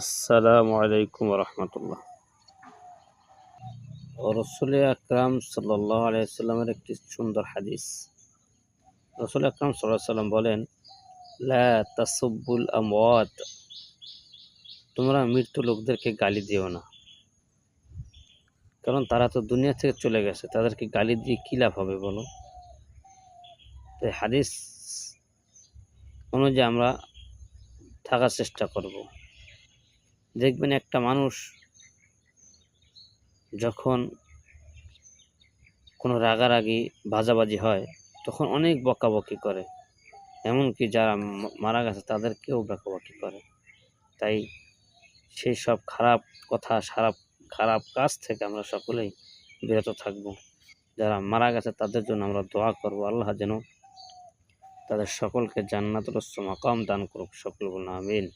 আসসালামু আলাইকুম রহমতুল্লাহ। রসুল আকরাম সাল্লাল্লাহু আলাইহি সাল্লামের একটি সুন্দর হাদিস। রসুল আকরাম সাল্লাল্লাহু আলাইহি সাল্লাম বলেন, লা তাসুব্বুল আমওয়াত, তোমরা মৃত্যু লোকদেরকে গালি দিও না, কারণ তারা তো দুনিয়া থেকে চলে গেছে, তাদেরকে গালি দিয়ে কী লাভ হবে বলো। তাই হাদিস অনুযায়ী আমরা থাকার চেষ্টা করব। দেখবেন একটা মানুষ যখন কোনো রাগারাগি বাজাবাজি হয় তখন অনেক বকাবকি করে, এমনকি যারা মারা গেছে তাদেরকেও বকাবকি করে। তাই সেই সব খারাপ কথা, খারাপ কাজ থেকে আমরা সকলেই বিরত থাকব। যারা মারা গেছে তাদের জন্য আমরা দোয়া করব, আল্লাহ যেন তাদের সকলকে জান্নাতুল উচ্চ মাকাম দান করুক। সকল বলুন আমিন।